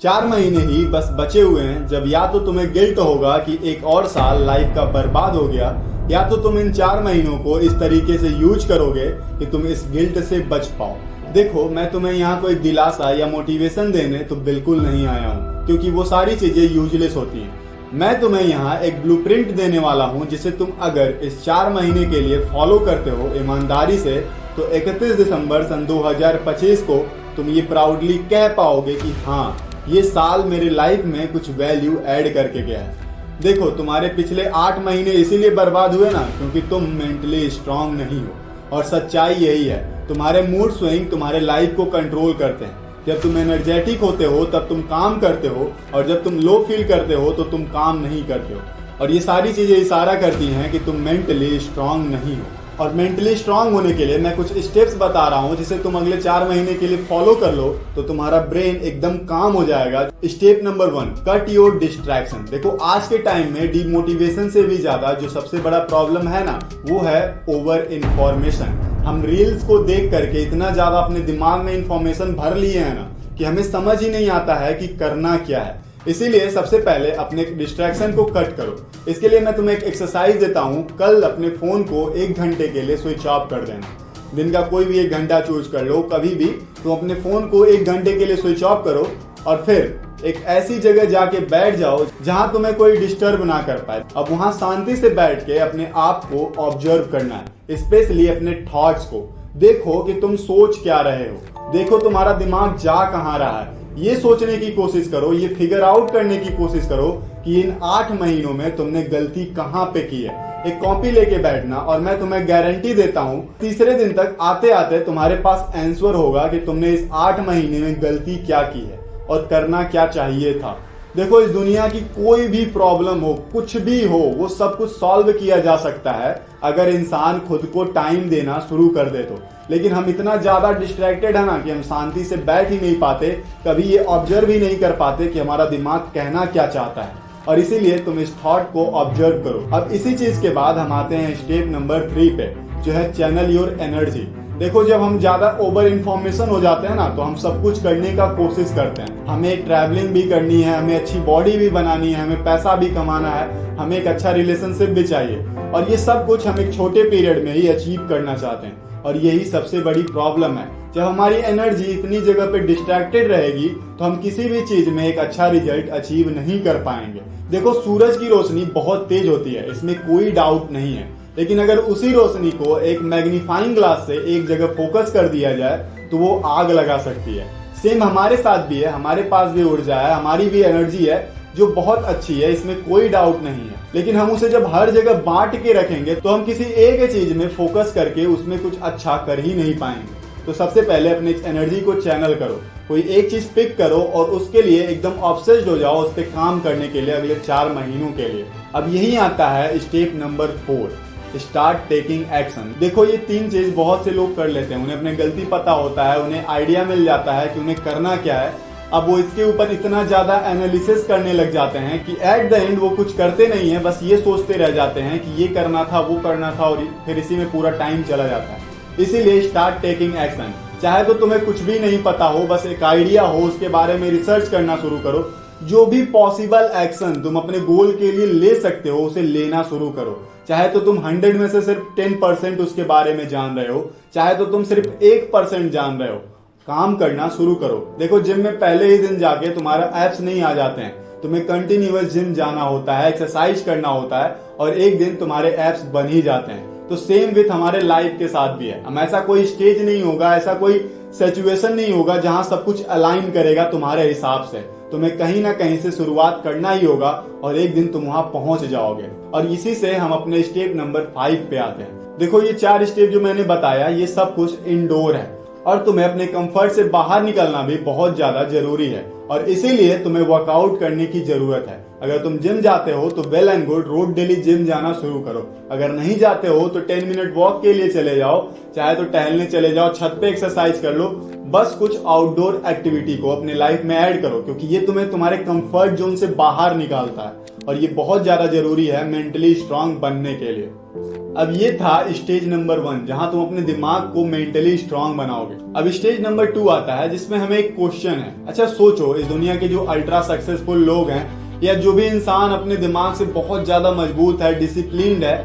4 महीने ही बस बचे हुए हैं जब या तो तुम्हें गिल्ट होगा कि एक और साल लाइफ का बर्बाद हो गया, या तो तुम इन 4 महीनों को इस तरीके से यूज करोगे कि तुम इस गिल्ट से बच पाओ। देखो, मैं तुम्हें यहाँ कोई दिलासा या मोटिवेशन देने तो बिल्कुल नहीं आया हूँ, क्योंकि वो सारी चीजें यूजलेस होती हैं। मैं तुम्हें यहाँ एक ब्लूप्रिंट देने वाला हूँ जिसे तुम अगर इस 4 महीने के लिए फॉलो करते हो ईमानदारी से, तो 31 दिसंबर सन 2025 को तुम ये प्राउडली कह पाओगे कि हाँ, ये साल मेरे लाइफ में कुछ वैल्यू ऐड करके गया है। देखो, तुम्हारे पिछले 8 महीने इसीलिए बर्बाद हुए ना क्योंकि तुम मेंटली स्ट्रांग नहीं हो, और सच्चाई यही है। तुम्हारे मूड स्विंग तुम्हारे लाइफ को कंट्रोल करते हैं। जब तुम एनर्जेटिक होते हो तब तुम काम करते हो, और जब तुम लो फील करते हो तो तुम काम नहीं करते हो। और ये सारी चीजें इशारा करती हैं कि तुम मेंटली स्ट्रांग नहीं हो। और मेंटली स्ट्रांग होने के लिए मैं कुछ स्टेप्स बता रहा हूँ जिसे तुम अगले 4 महीने के लिए फॉलो कर लो तो तुम्हारा ब्रेन एकदम काम हो जाएगा। Step number 1, cut your distraction. देखो, आज के टाइम में डिमोटिवेशन से भी ज्यादा जो सबसे बड़ा प्रॉब्लम है ना, वो है ओवर इन्फॉर्मेशन। हम रील्स को देख करके इतना ज्यादा अपने दिमाग में इंफॉर्मेशन भर लिए हैं ना कि हमें समझ ही नहीं आता है कि करना क्या है। इसीलिए सबसे पहले अपने डिस्ट्रैक्शन को कट करो। इसके लिए मैं तुम्हें एक एक्सरसाइज देता हूँ। कल अपने फोन को 1 घंटे के लिए स्विच ऑफ कर देना। दिन का कोई भी 1 घंटा चूज कर लो, कभी भी तुम अपने फोन को 1 घंटे के लिए स्विच ऑफ करो, और फिर एक ऐसी जगह जाके बैठ जाओ जहां तुम्हें कोई डिस्टर्ब ना कर पाए। अब वहां शांति से बैठ के अपने आप को ऑब्जर्व करना है, स्पेशली अपने थॉट्स को। देखो कि तुम सोच क्या रहे हो, देखो तुम्हारा दिमाग जा कहाँ रहा है। ये सोचने की कोशिश करो, ये फिगर आउट करने की कोशिश करो कि इन 8 महीनों में तुमने गलती कहाँ पे की है। एक कॉपी लेके बैठना, और मैं तुम्हें गारंटी देता हूँ तीसरे दिन तक आते आते तुम्हारे पास आंसर होगा कि तुमने इस 8 महीने में गलती क्या की है और करना क्या चाहिए था। देखो, इस दुनिया की कोई भी प्रॉब्लम हो, कुछ भी हो, वो सब कुछ सॉल्व किया जा सकता है अगर इंसान खुद को टाइम देना शुरू कर दे तो। लेकिन हम इतना ज्यादा डिस्ट्रैक्टेड है ना कि हम शांति से बैठ ही नहीं पाते, कभी ये ऑब्जर्व ही नहीं कर पाते कि हमारा दिमाग कहना क्या चाहता है। और इसीलिए तुम इस थॉट को ऑब्जर्व करो। अब इसी चीज के बाद हम आते हैं स्टेप नंबर 3 पे, जो है चैनल योर एनर्जी। देखो, जब हम ज्यादा ओवर इन्फॉर्मेशन हो जाते हैं ना तो हम सब कुछ करने का कोशिश करते हैं। हमें ट्रैवलिंग भी करनी है, हमें अच्छी बॉडी भी बनानी है, हमें पैसा भी कमाना है, हमें एक अच्छा रिलेशनशिप भी चाहिए, और ये सब कुछ हम एक छोटे पीरियड में ही अचीव करना चाहते हैं। और यही सबसे बड़ी प्रॉब्लम है। जब हमारी एनर्जी इतनी जगह पे डिस्ट्रैक्टेड रहेगी तो हम किसी भी चीज में एक अच्छा रिजल्ट अचीव नहीं कर पाएंगे। देखो, सूरज की रोशनी बहुत तेज होती है, इसमें कोई डाउट नहीं है, लेकिन अगर उसी रोशनी को एक मैग्नीफाइंग ग्लास से एक जगह फोकस कर दिया जाए तो वो आग लगा सकती है। सेम हमारे साथ भी है, हमारे पास भी ऊर्जा है, हमारी भी एनर्जी है जो बहुत अच्छी है, इसमें कोई डाउट नहीं है। लेकिन हम उसे जब हर जगह बांट के रखेंगे तो हम किसी एक चीज में फोकस करके उसमें कुछ अच्छा कर ही नहीं पाएंगे। तो सबसे पहले अपनी एनर्जी को चैनल करो, कोई एक चीज पिक करो और उसके लिए एकदम ऑब्सेस्ड हो जाओ उस पर काम करने के लिए अगले 4 महीनों के लिए। अब यही आता है step number 4, start taking action. देखो, ये 3 चीज बहुत से लोग कर लेते हैं, उन्हें अपनी गलती पता होता है, उन्हें आइडिया मिल जाता है कि उन्हें करना क्या है। अब वो इसके ऊपर इतना ज्यादा एनालिसिस करने लग जाते हैं कि एट द एंड वो कुछ करते नहीं है, बस ये सोचते रह जाते हैं कि ये करना था, वो करना था, और फिर इसी में पूरा टाइम चला जाता है। इसीलिए स्टार्ट टेकिंग एक्शन। चाहे तो तुम्हें कुछ भी नहीं पता हो, बस एक आइडिया हो, उसके बारे में रिसर्च करना शुरू करो। जो भी पॉसिबल एक्शन तुम अपने गोल के लिए ले सकते हो उसे लेना शुरू करो। चाहे तो तुम 100 में से सिर्फ 10% उसके बारे में जान रहे हो, चाहे तो तुम सिर्फ 1% जान रहे हो, काम करना शुरू करो। देखो, जिम में पहले ही दिन जाके तुम्हारा एब्स नहीं आ जाते हैं, तुम्हें कंटिन्यूअस जिम जाना होता है, एक्सरसाइज करना होता है, और एक दिन तुम्हारे एब्स बन ही जाते हैं। तो सेम विथ हमारे लाइफ के साथ भी है। हम ऐसा कोई स्टेज नहीं होगा, ऐसा कोई सिचुएशन नहीं होगा जहां सब कुछ अलाइन करेगा तुम्हारे हिसाब से। तुम्हें कहीं ना कहीं से शुरुआत करना ही होगा और एक दिन तुम वहां पहुंच जाओगे। और इसी से हम अपने स्टेप नंबर 5 पे आते हैं। देखो, ये 4 स्टेप जो मैंने बताया ये सब कुछ इंडोर है, और तुम्हें अपने कंफर्ट से बाहर निकलना भी बहुत ज्यादा जरूरी है, और इसीलिए तुम्हें वर्कआउट करने की जरूरत है। अगर तुम जिम जाते हो तो वेल एंड गुड, रोज डेली जिम जाना शुरू करो। अगर नहीं जाते हो तो 10 मिनट वॉक के लिए चले जाओ, चाहे तो टहलने चले जाओ, छत पे एक्सरसाइज कर लो। बस कुछ आउटडोर एक्टिविटी को अपने लाइफ में ऐड करो, क्योंकि ये तुम्हें तुम्हारे कंफर्ट जोन से बाहर निकालता है, और ये बहुत ज्यादा जरूरी है मेंटली स्ट्रांग बनने के लिए। अब ये था स्टेज नंबर 1 जहां तुम अपने दिमाग को मेंटली स्ट्रांग बनाओगे। अब स्टेज नंबर 2 आता है जिसमें हमें एक क्वेश्चन है। अच्छा सोचो, इस दुनिया के जो अल्ट्रा सक्सेसफुल लोग हैं या जो भी इंसान अपने दिमाग से बहुत ज्यादा मजबूत है, डिसिप्लिन्ड है,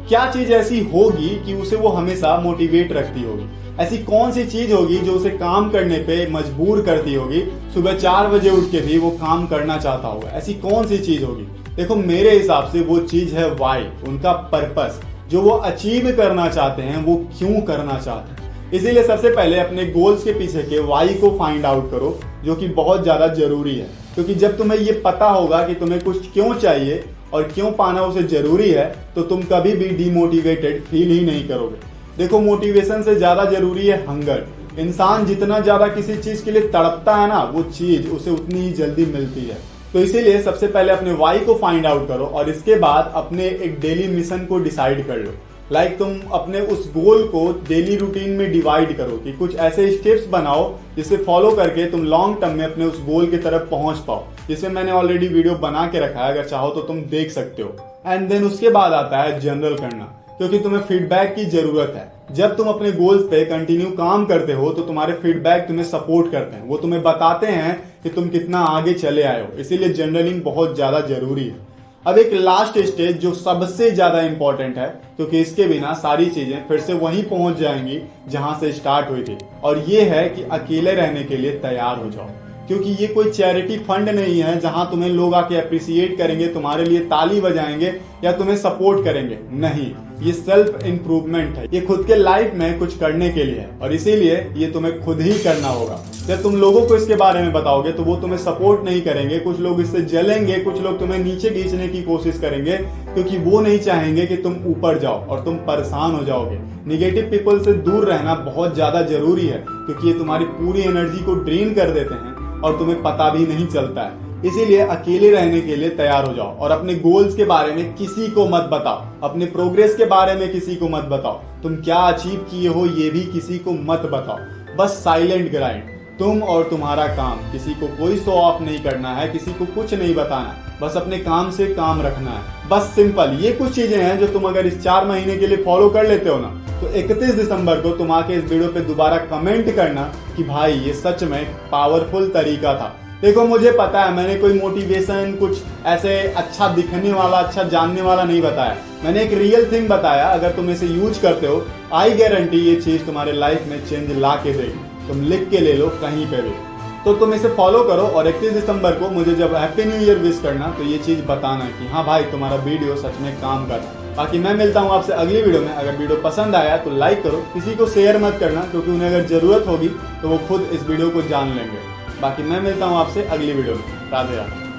क्या चीज ऐसी होगी कि उसे वो हमेशा मोटिवेट रखती होगी? ऐसी कौन सी चीज होगी जो उसे काम करने पे मजबूर करती होगी? सुबह 4 बजे उठ के भी वो काम करना चाहता होगा। ऐसी कौन सी चीज होगी? देखो मेरे हिसाब से वो चीज है वाई, उनका पर्पस, जो वो अचीव करना चाहते हैं, वो क्यों करना चाहते हैं। इसीलिए सबसे पहले अपने गोल्स के पीछे के वाई को फाइंड आउट करो, जो कि बहुत ज्यादा जरूरी है। क्योंकि जब तुम्हें ये पता होगा कि तुम्हें कुछ क्यों चाहिए और क्यों पाना उसे जरूरी है, तो तुम कभी भी डिमोटिवेटेड फील ही नहीं करोगे। देखो मोटिवेशन से ज्यादा जरूरी है हंगर। इंसान जितना ज्यादा किसी चीज के लिए तड़पता है ना, वो चीज उसे उतनी ही जल्दी मिलती है। तो इसीलिए सबसे पहले अपने वाई को फाइंड आउट करो और इसके बाद अपने एक डेली मिशन को डिसाइड कर लो। लाइक तुम अपने उस गोल को डेली रूटीन में डिवाइड करो कि कुछ ऐसे स्टेप्स बनाओ जिसे फॉलो करके तुम लॉन्ग टर्म में अपने उस गोल की तरफ पहुंच पाओ। जिसमें मैंने ऑलरेडी वीडियो बना के रखा है, अगर चाहो तो तुम देख सकते हो। एंड देन उसके बाद आता है जनरल करना, क्योंकि तुम्हें फीडबैक की जरूरत है। जब तुम अपने गोल्स पे कंटिन्यू काम करते हो तो तुम्हारे फीडबैक तुम्हें सपोर्ट करते हैं, वो तुम्हें बताते हैं कि तुम कितना आगे चले आए हो। इसीलिए जर्नलिंग बहुत ज्यादा जरूरी है। अब एक लास्ट स्टेज जो सबसे ज्यादा इंपॉर्टेंट है, क्योंकि इसके बिना सारी चीजें फिर से वहीं पहुंच जाएंगी जहां से स्टार्ट हुई थी, और ये है कि अकेले रहने के लिए तैयार हो जाओ। क्योंकि ये कोई चैरिटी फंड नहीं है जहां तुम्हें लोग आके अप्रिसिएट करेंगे, तुम्हारे लिए ताली बजाएंगे या तुम्हें सपोर्ट करेंगे। नहीं, ये सेल्फ इंप्रूवमेंट है। ये खुद के लाइफ में कुछ करने के लिए है और इसीलिए ये तुम्हें खुद ही करना होगा। जब तुम लोगों को इसके बारे में बताओगे तो वो तुम्हें सपोर्ट नहीं करेंगे। कुछ लोग इससे जलेंगे, कुछ लोग तुम्हें नीचे खींचने की कोशिश करेंगे, क्योंकि वो नहीं चाहेंगे कि तुम ऊपर जाओ और तुम परेशान हो जाओगे। निगेटिव पीपल से दूर रहना बहुत ज्यादा जरूरी है, क्योंकि ये तुम्हारी पूरी एनर्जी को ड्रेन कर देते हैं और तुम्हें पता भी नहीं चलता है। इसीलिए अकेले रहने के लिए तैयार हो जाओ और अपने गोल्स के बारे में किसी को मत बताओ, अपने प्रोग्रेस के बारे में किसी को मत बताओ, तुम क्या अचीव किए हो ये भी किसी को मत बताओ। बस साइलेंट ग्राइंड, तुम और तुम्हारा काम। किसी को कोई शो ऑफ नहीं करना है, किसी को कुछ नहीं बताना, बस अपने काम से काम रखना है। बस सिंपल ये कुछ चीजें हैं जो तुम अगर इस 4 महीने के लिए फॉलो कर लेते हो ना, तो 31 दिसंबर को तुम आके इस वीडियो पे दोबारा कमेंट करना कि भाई ये सच में पावरफुल तरीका था। देखो मुझे पता है मैंने कोई मोटिवेशन, कुछ ऐसे अच्छा दिखने वाला, अच्छा जानने वाला नहीं बताया। मैंने एक रियल थिंग बताया। अगर तुम इसे यूज करते हो, आई गारंटी ये चीज तुम्हारे लाइफ में चेंज ला के देगी। तुम लिख के ले लो कहीं पे भी। तो तुम इसे फॉलो करो और 31 दिसंबर को मुझे जब हैप्पी न्यू ईयर विश करना, तो ये चीज बताना कि हाँ भाई तुम्हारा वीडियो सच में काम कर। बाकी मैं मिलता हूँ आपसे अगली वीडियो में। अगर वीडियो पसंद आया तो लाइक करो, किसी को शेयर मत करना, क्योंकि उन्हें अगर जरूरत होगी तो वो खुद इस वीडियो को जान लेंगे। बाकी मैं मिलता हूँ आपसे अगली वीडियो में। राधे राधे।